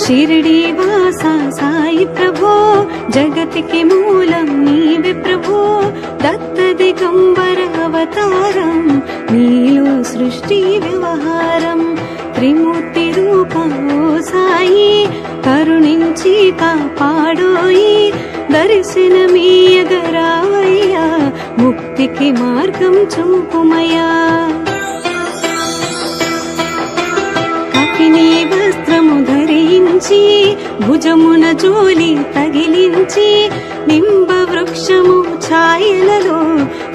షిరిడి వాస సాయి ప్రభో, జగతికి మూలం నీవే ప్రభో. దత్త దిగంబర అవతారం, నీలో సృష్టి వ్యవహారం. త్రిమూర్తి రూపం ఓ సాయి, కరుణించి కాపాడోయి. దర్శనమీయగరావయ్యా, ముక్తికి మార్గం చూపుమయ్యా. కపిని వస్త్రము ధరించి, భుజమున జోలి తగిలించి, నింబ వృక్షము ఛాయలలో,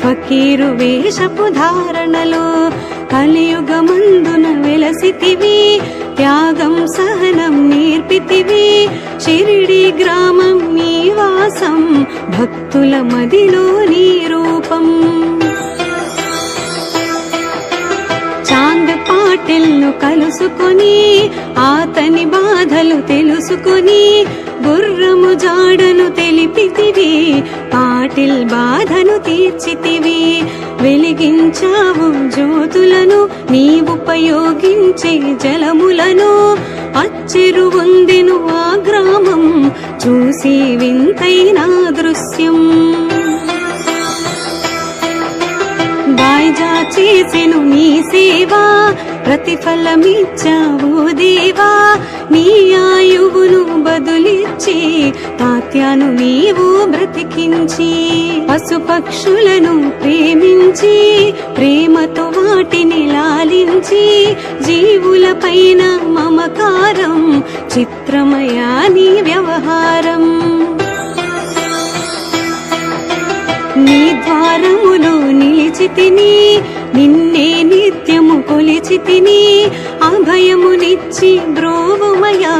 ఫకీరు వేషపు ధారణలో. కలియుగమందున వెలసితివి, త్యాగం సహనం నేర్పితివి. షిరిడి గ్రామం నీ వాసం, భక్తుల మదిలో నీ రూపం. చాంద్ పాటిల్ను కలుసుకొని, ఆతని బాధలు తెలుసుకొని, గుర్రము జాడను తెలిపితివి. పాటిల్ బాధను తీర్చితివి, వెలిగించావు జ్యోతులను, నీవుపయోగించే జలములను. అచ్చెరు వందెను ఆ గ్రామం, చూసి వింతైన దృశ్యం. బాయ్జా చేసెను నీ సేవా, ప్రతిఫలమిచ్చావు దేవా. నీ ఆయువును బదులిచ్చి, తాత్యాను నీవు బ్రతికించి. పశుపక్షులను ప్రేమించి, ప్రేమతో వాటిని లాలించి. జీవుల పైన మమకారం, చిత్రమయా నీ వ్యవహారం. నీ ద్వారములో నిలిచితిని, నిన్నే నిత్యము కొలిచితిని. అభయమునిచ్చి బ్రోవుమయా,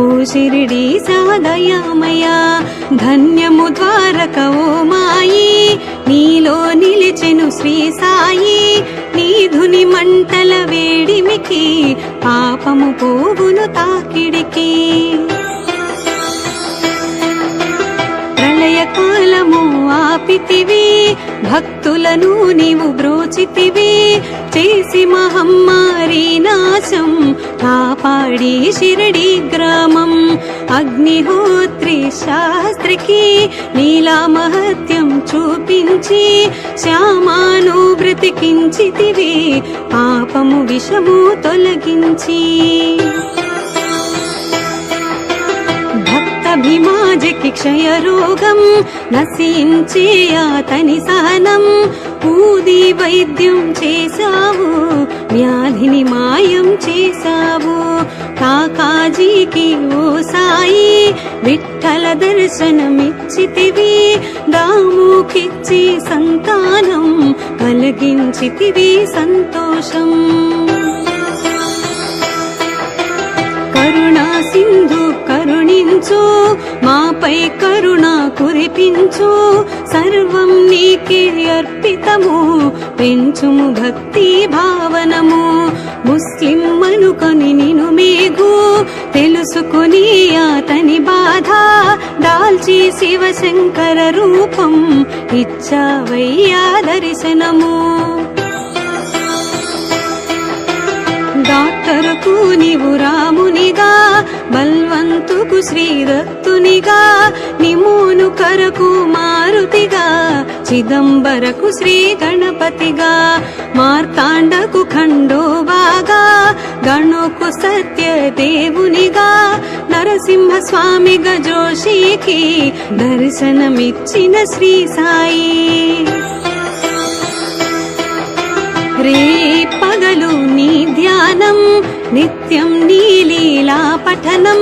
ఓ షిరిడి సాదయామయా. ధన్యము ద్వారక ఓ మాయి, నీలో నిలిచెను శ్రీ సాయి. నీ ధుని మంటల వేడిమికి, పాపము పోవును తాకిడికి. ప్రళయకాలము ఆపితివి, భక్తులను నీవు బ్రోచితివి. చేసి మహమ్మారి నాశం, కాపాడి షిరిడి గ్రామం. అగ్నిహోత్రి శాస్త్రికి, నీలా మహత్యం చూపించి. శ్యామాను బ్రతికించితివి, పాపము విషము తొలగించి. భీమాజకి క్షయరోగం, నశించే అతని సహనం. ఊది వైద్యం చేశావు, వ్యాధిని మాయం చేశావు. కాకాజీకి ఓ సాయి, విఠల దర్శనమిచ్చితివి. దాముకిచ్చి సంతానం, కలిగించితివి సంతోషం. కరుణా సింధు కరుణించు, మాపై కరుణ కురిపించు. సర్వం నీకే అర్పితము, పెంచుము భక్తి భావనము. ముస్లిం అనుకొని నిను మేఘు, తెలుసుకుని అతని బాధ. దాల్చి శివశంకర రూపం, ఇచ్చావయ్యా దర్శనము. డాక్టరుకు నీవు రామునిగా, బల్వంతుకు శ్రీదత్తునిగా. నిమోను కరకు మారుతిగా, చిదంబరకు శ్రీ గణపతిగా. మార్తాండకు ఖండోబాగా, గణుకు సత్య దేవునిగా. నరసింహ స్వామిగా జోషికి, దర్శనమిచ్చిన శ్రీ సాయి. రే పగలు నీ ధ్యానం, నిత్యం నీ లీలా పఠనం.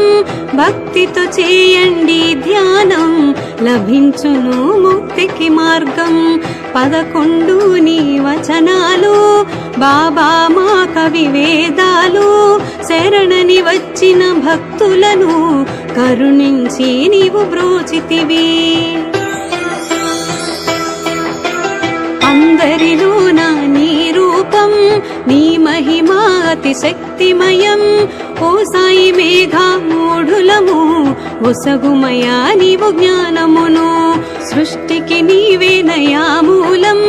భక్తితో చేయండి ధ్యానం, లభించును ముక్తికి మార్గం. 11 నీ వచనాలు, బాబా మా కవి వేదాలు. శరణని వచ్చిన భక్తులను, కరుణించి నీవు బ్రోచితివి. అందరిలోన నీ రూపం, నీ మహిమా అతి శక్తిమయం. ఓ సాయి మేఘా మూఢులము, ఒసగుమయా నీవు జ్ఞానమును. సృష్టికి నీవేనయా మూలం,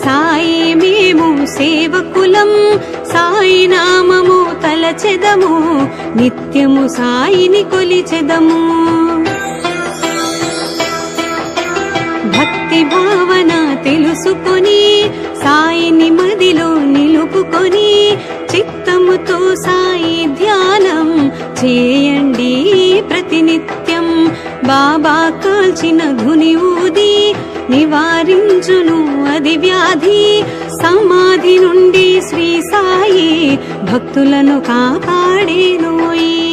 సాయి మేము సేవకులం. సాయి నామము తలచెదము, నిత్యము సాయిని కొలిచెదము. భక్తి భావన తెలుసుకొని సాయిని మదిలో నిలుపుకొని చిత్తముతో సాయి ధ్యానం చేయండి ప్రతినిత్యం. బాబా కాల్చిన ధుని ఊది నివారించును అది వ్యాధి. సమాధి నుండి శ్రీ సాయి భక్తులను కాపాడేనోయి.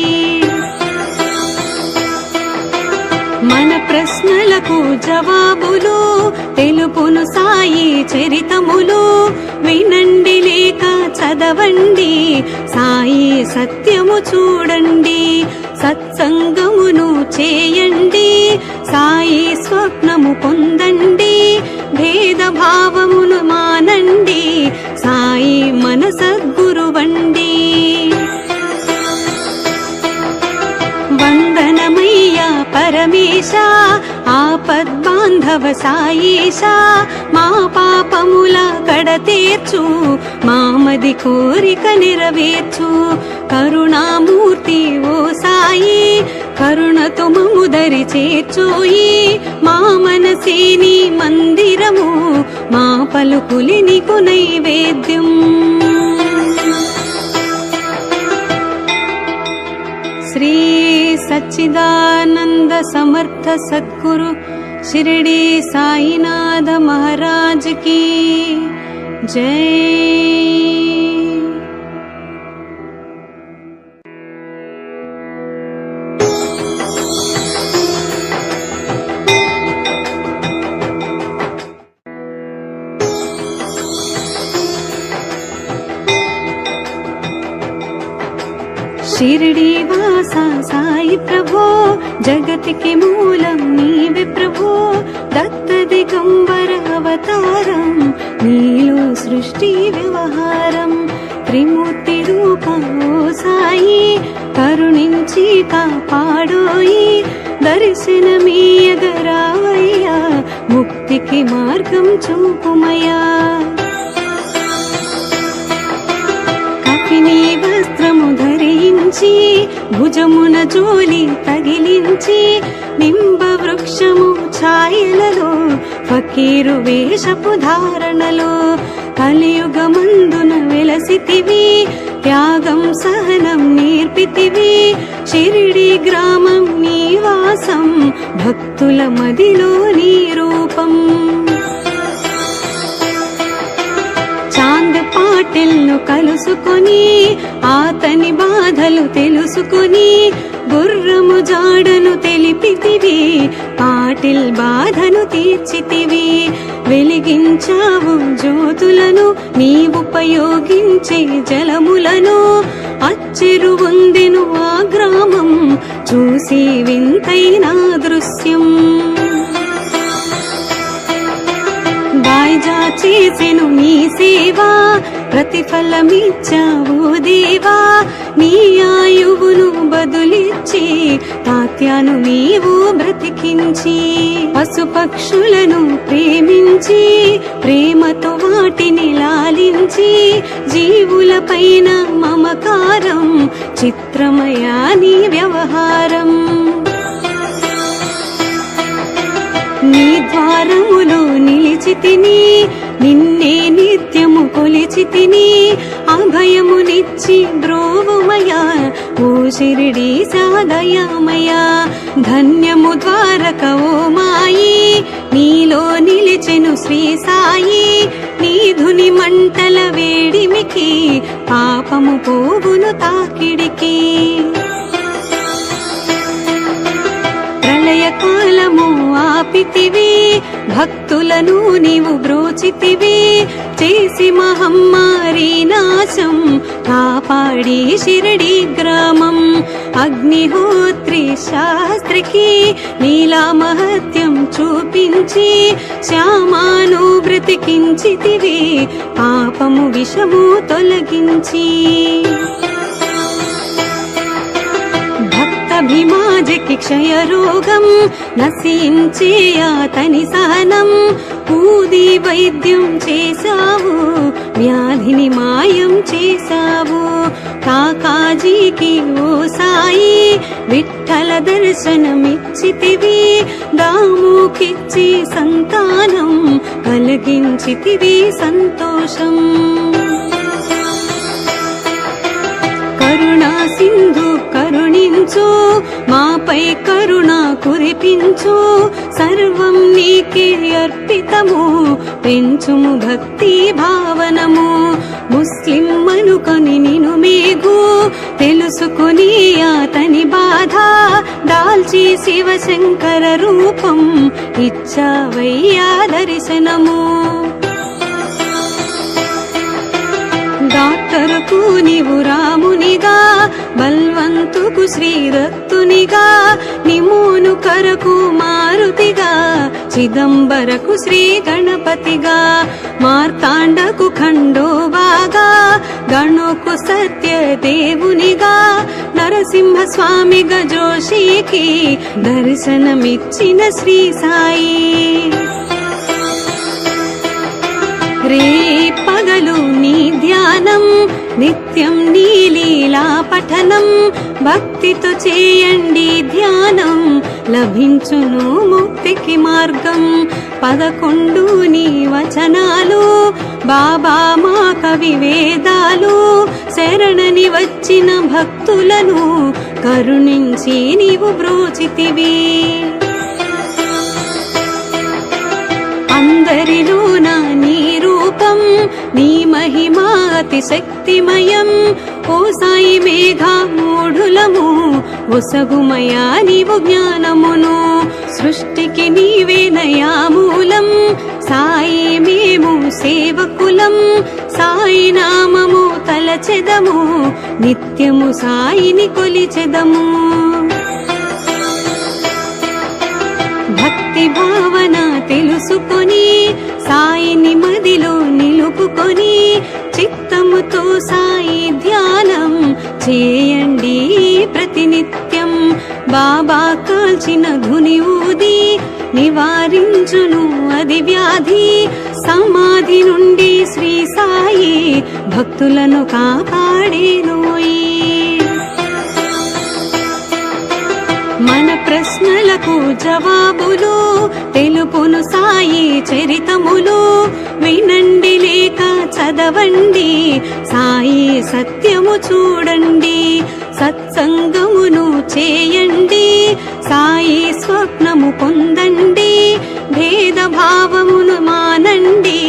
మన ప్రశ్నలకు జవాబులు తెలుపును సాయి చరితములు. వినండి లేక చదవండి, సాయి సత్యము చూడండి. సత్సంగమును చేయండి, సాయి స్వప్నము పొందండి. భేదభావమును మానండి, సాయి మన సద్గురువండి. వందనమయ్యా పరమేశ, ఆపద్బాంధవ సాయేశ. మా పాపముల కడతేర్చు, మామది కోరిక నెరవేర్చు. కరుణామూర్తి ఓ సాయి, కరుణతో మము దరి చేర్చోయి. మా మనసే నీ మందిరము, మా పలుకులి నీకు నైవేద్యం. శ్రీ सच्चिदानंद समर्थ सद्गुरु शिरडी साईनाथ महाराज की जय। शिरडी वासा साई प्रभो, जगत के मूलम नीवे प्रभो. दत्त दिगंबर अवतारम, नीलो सृष्टि व्यवहारम. त्रिमूर्ति रूपा ओ साई, करुणिंची कापाडोई. दर्शनमीयगरावయ్యా, मुक्तिకి మార్గం చూపుమయ్యా. కపిని వస్త్రము ధరించి, భుజమున జోలి తగిలించి. నింబ వృక్షము ఛాయలలో, ఫకీరు వేషపు ధారణలో. కలియుగమందున వెలసితివి, త్యాగం సహనం నేర్పితివి. షిరిడి గ్రామం నీవాసం, భక్తుల మదిలో నీ రూపం. చాంద్ పాటిల్ను కలుసుకొని, ఆతని బాధలు తెలుసుకొని. గుర్రము జాడను తెలిపితివి, పాటిల్ బాధను తీర్చితివి. వెలిగించావు జ్యోతులను, నీవుపయోగించే జలములను. అచ్చెరు వందెను ఆ గ్రామం, చూసి వింతైన దృశ్యం. వాయిజా చేసెను నీ సేవా, ప్రతిఫలమిచ్చావు దేవా. నీ ఆయువును బదులిచ్చి, తాత్యాను నీవు బ్రతికించి. పశుపక్షులను ప్రేమించి, ప్రేమతో వాటిని లాలించి. జీవుల పైన మమకారం, చిత్రమయా నీ వ్యవహారం. నీ ద్వారములో నిలిచితిని, నిన్నే నిత్యము కొలిచితిని. అభయమునిచ్చి బ్రోవుమయా, ఓ షిరిడి సాదయామయా. ధన్యము ద్వారక ఓ మాయి, నీలో నిలిచెను శ్రీ సాయి. నీ ధుని మంటల వేడిమికి, పాపము పోవును తాకిడికి. ప్రళయ కాలము ఆపితివి, భక్తులను నీవు బ్రోచితివి. చేసి మహమ్మారి నాశం, కాపాడి షిరిడి గ్రామం. అగ్నిహోత్రి శాస్త్రికి, నీలా మహత్యం చూపించి. శ్యామాను బ్రతికించితివి, పాపము విషము తొలగించి. భీమాజకి క్షయ రోగం, నశించే అతని సహనం. ఊది వైద్యం చేశావు, వ్యాధిని మాయం చేశావు. కాకాజీకి ఓ సాయి విఠల దర్శనమిచ్చితివి, దాముకిచ్చి సంతానం కలిగించితివి సంతోషం. కరుణా సింధు కరుణించు, మాపై కరుణ కురిపించు, సర్వం నీకే అర్పితము, పెంచుము భక్తి భావనము. ముస్లిం అనుకొని నిను మేఘు, తెలుసుకుని అతని బాధ, దాల్చి శివశంకర రూపం ఇచ్చావయ్యా దర్శనము. డాక్టరుకు నీవు రామునిగా, బల్వంతుకు శ్రీరత్తునిగా, నిమోను కరకు మారుతిగా, చిదంబరకు శ్రీ గణపతిగా, మార్తాండకు ఖండోబాగా, గణుకు సత్యదేవునిగా, నరసింహ స్వామిగా జోషికి దర్శనమిచ్చిన శ్రీ సాయి. రే పగలు నీ ధ్యానం, నిత్యం నీ లీలా పఠనం, భక్తితో చేయండి ధ్యానం, లభించును ముక్తికి మార్గం. 11 నీ వచనాలు, బాబా మా కవి వేదాలు, శరణని వచ్చిన భక్తులను కరుణించి నీవు బ్రోచితివి. అందరిలోన నీ రూపం, నీ మహిమా అతి శక్తిమయం. ఓ సాయి మేఘామూఢులము, ఒసగుమయా నీవు జ్ఞానమును, సృష్టికి నీవేనయా మూలం. సాయి మేము సేవకులం, సాయి నామము తలచెదము, నిత్యము సాయిని కొలిచెదము. భక్తి భావన తెలుసుకొని, సాయిని మదిలో నిలుపుకొని, చిత్తముతో సాయి ధ్యానం చేయండి ప్రతినిత్యం. బాబా కాల్చిన ధుని ఊది, నివారించును అది వ్యాధి. సమాధి నుండి శ్రీ సాయి భక్తులను కాపాడేనోయి. మన ప్రశ్నలకు జవాబులు తెలుపును సాయి చరితములు, వినండి లేక చదవండి, సాయి సత్యము చూడండి. సత్సంగమును చేయండి, సాయి స్వప్నము పొందండి. భేద భావమును మానండి,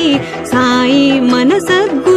సాయి మన సద్గురు